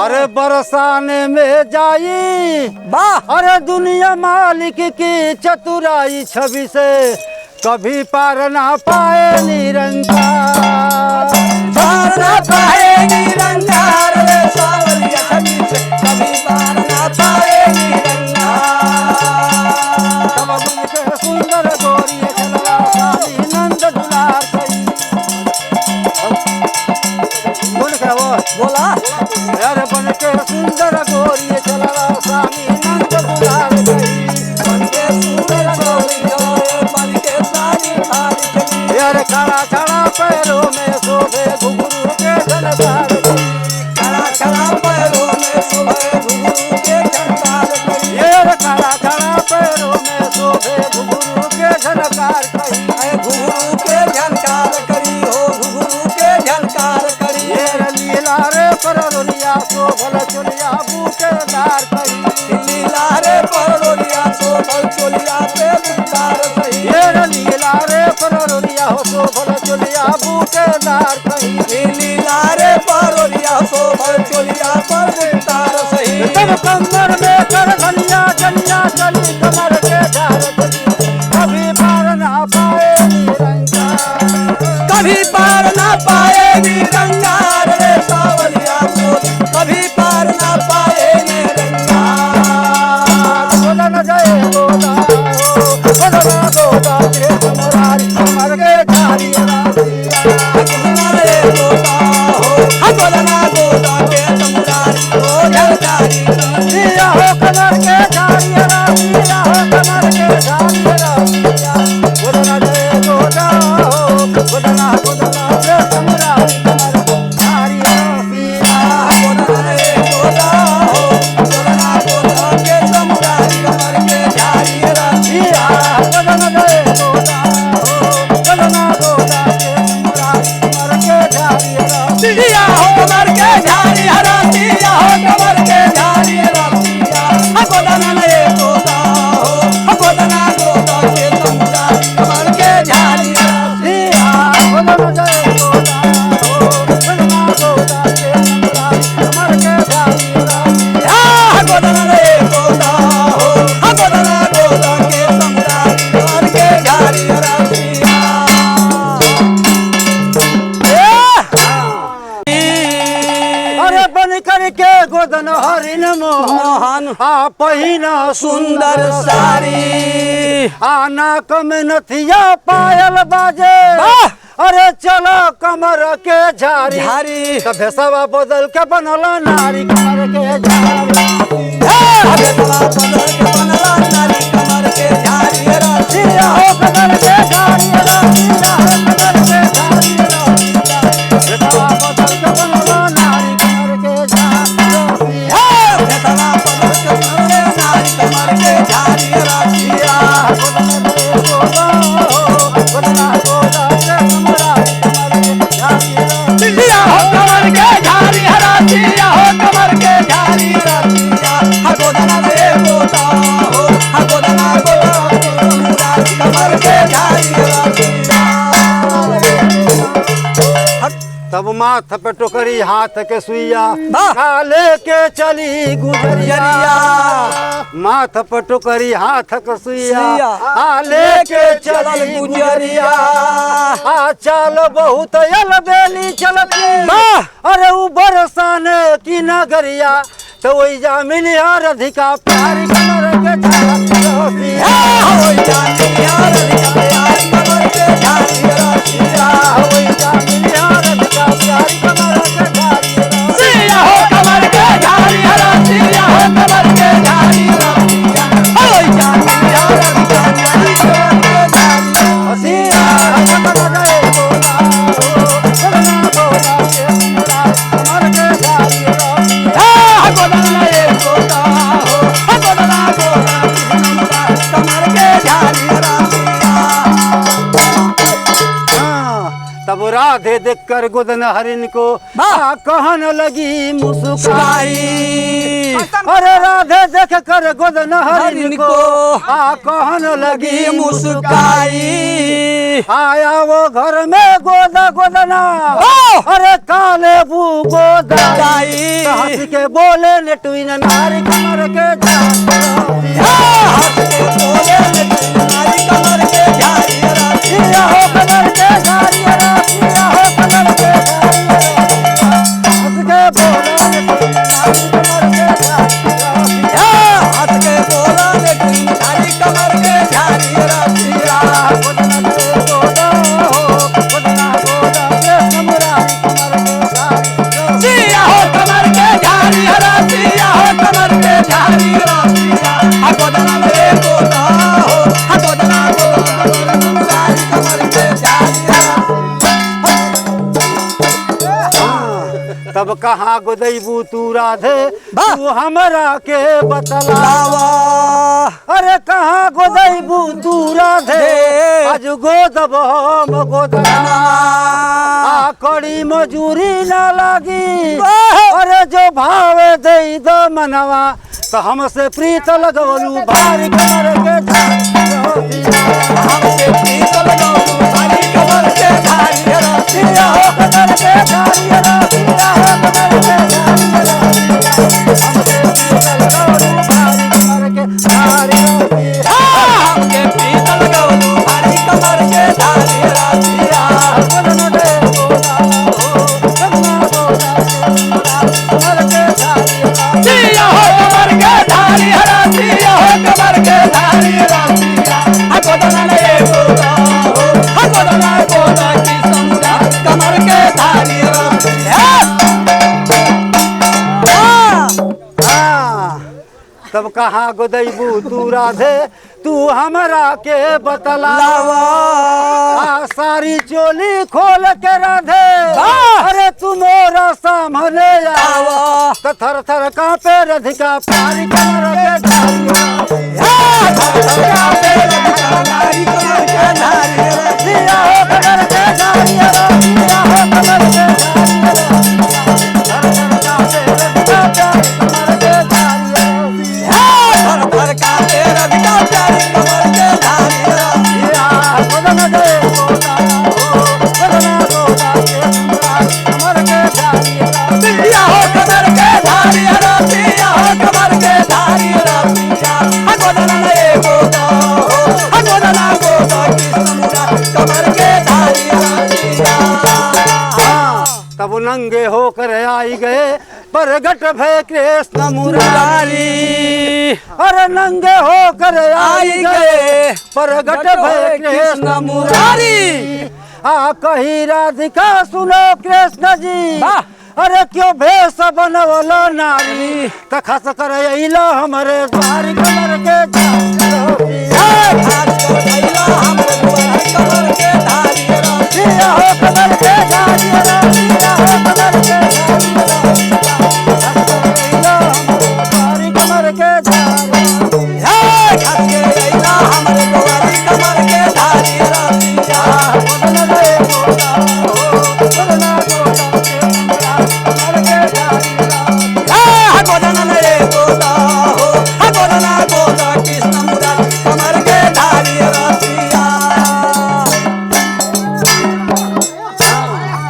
अरे बरसाने में जाई वाह अरे दुनिया मालिक की चतुराई छवि से कभी पार ना पाए निरंकार। पार ना पाए निरंकार रे सावरिया छवि से कभी पार ना पाए निरंकार। तब बन के सुंदर गोरी चला स्वामी नंद दुलार कई। बोल क्या वो बोला अरे बन के सुंदर गोरी चला स्वामी नंद दुलार कई। बन के सुंदर गोरी बन के सारी सारी चली। अरे खड़ा खड़ा पैरों में शोभे घुंघरू के झनकार कई। खड़ा खड़ा पैरों में शोभे घुंघरू के झनकार कई। ये खड़ा खड़ा पैरों में शोभे घुंघरू के झनकार कई। घुंघरू के झनकार करी हो घुंघरू के झनकार करी। ये लीला रे पररोलिया शोभल चोलिया बूटेदार कई। लीला रे पररोलिया शोभल चोलिया पे बुटार सही। ये लीला रे पररोलिया शोभल चोलिया बूटेदार कई। लीला रे पररोलिया शोभल चोलिया पर बुटार सही। तब कमर में कर धनिया जनिया चली कमर के झार चली कभी पार ना पाए निरंकार। कभी पार ना पाए निरंकार रे सावरिया को कभी पार ना पाए निरंकार। बोला न जाए बोला बोला बोला के तुम्हारी कमर के झारी रे गोदा हो बोलना गोदा के तुम्हारी हो झलकारी। दिया हो कमर के झारी दिया हो कमर के झारी बोला न जाए बोला बोला बोला के तुम्हारी कमर झारी बोलना रे गोदा हो बोलना गोदा के तुम्हारी कमर के झारी दिया बोला न जाए बोला बोला बोला के तुम्हारी कमर के झारी दिया हो कमर के झारी हरा दिया हो कमर के झारी हरा दिया बोलना रे गोदा हो बोलना गोदा के तुम्हारी कमर के झारी हरा दिया बोला न जाए बोला बोला बोला के तुम्हारी कमर के झारी गोदना रे गोदा हो गोदना गोदा के तुम्हारी कमर के झारी हरा दिया। अरे बन करके गोदन हरिन मोहन आ पहिना सुंदर सारी आना कम नथिया पायल बाजे अरे चलो कमर के झारी झारी तबे सवा बदल के बनला नारी कमर के झारी अबे तला बदल के बनला नारी कमर के झारी हरा दिया हो कमर के झारी दिया हो कमर के झारी सवा बदल के बनला नारी कमर के झारी अबे तला बदल के बनला नारी कमर के झारी हरा दिया। दिया हो कमर के झारी हरा दिया हो कमर के झारी हरा दिया गोदना रे गोदा हो गोदना गोदा कमर के झारी हरा दिया। तब माथ पे टोकरी हाथ के सुइया वाह। काले के चली गुजरिया माथ पे टोकरी हाथ के सुइया सुइया। आले के चली गुजरिया आ चल बहुत यल बेली चलती अरे उ बरसाने की नगरिया तो वही जा मिली हर अधिका प्यारी कमर के झारी हो जाती यार प्यारी कमर के झारी हरा दिया वही जा मिली हर अधिका प्यारी कमर के झारी दिया हो कमर के झारी हरा दिया हो कमर के झारी हरा दिया हो जाती यार प्यारी कमर के झारी हसिया कमर गए बोला बोला बोला के कमर के झारी गोदना रे गोदा हो गोदना गोदा कमर के झारी हरा दिया। तब राधे देख कर गोदन हरिन को कहन लगी मुस्काई अरे राधे देख कर गोदन हरिन को को आ कहन लगी मुस्काई आया वो घर में गोदा गोदना अरे काले बू गोदा गाई हंस के बोले नेटुइन नारी कमर के हंस के बोले नारी कमर के झारी रातिया हो कमर के झारी रातिया हो कमर के झारी हंस के बोले नेटुइन नारी कमर के झारी हंस के बोला नेटुइन नारी कमर के झारी रातिया गोदना गोदा हो गोदना गोदा कृष्ण मुरारी कमर के झारी जिया हो कमर के झारी रातिया हो कमर के झारी रातिया गोदना रे गोदा हो गोदना गोदा मुरारी कमर के झारी तब कहाँ गोदैबू तू राधे वाह। तू हमरा के बतला लावा अरे कहाँ गोदैबू तू राधे दे। आज गोदब हम गोदना आ कड़ी मजूरी ना लागी अरे जो भावे दे दो मनवा तो हमसे प्रीत लगवलू भारी कमर के झारी हमसे प्रीत लगाओ भारी कमर के झारी रातिया हो कमर के झारी रातिया हो कमर के झारी हमसे प्रीत लगवलू भारी कमर के झारी रातिया हमके प्रीत लगाओ भारी कमर के झारी रातिया गोदना दे गोदा हो गोदना गोदा कमर के झारी जिया हो कमर के झारी रातिया हो कमर के झारी रातिया गोदना रे गोदा हो गोदना गोदा की समुरा कमर के झारी रातिया तब कहाँ गोदैबू तू राधे तू हमरा के बतला लावा आ सारी चोली खोल के राधे वाह। अरे तू मोरा सामने आवा आवा तो थर थर कांपे राधिका प्यारी कमर के नारी कमर के झारी राधिया हो कमर के झारी राधिया हो कमर के झारी थर थर कांपे राधिका प्यारी कमर के झारी थर थर का तेरा बिका प्यारी कमर के झारी राधिया गोदना दे गोदा हो गोदना गोदा के कमर के झारी जिया हो कमर के झारी रातिया हो कमर के झारी रातिया गोदना रे गोदा हो गोदना गोदा की समुरा कमर के झारी रातिया तब नंगे होकर आई गए प्रगट भय कृष्ण मुरारी अरे नंगे होकर आई गए प्रगट भय कृष्ण मुरारी आ कही राधिका सुनो कृष्ण जी अरे क्यों भेष बनवलो नारी त खस कर अइलो हमरे द्वार कमर के झारी आज को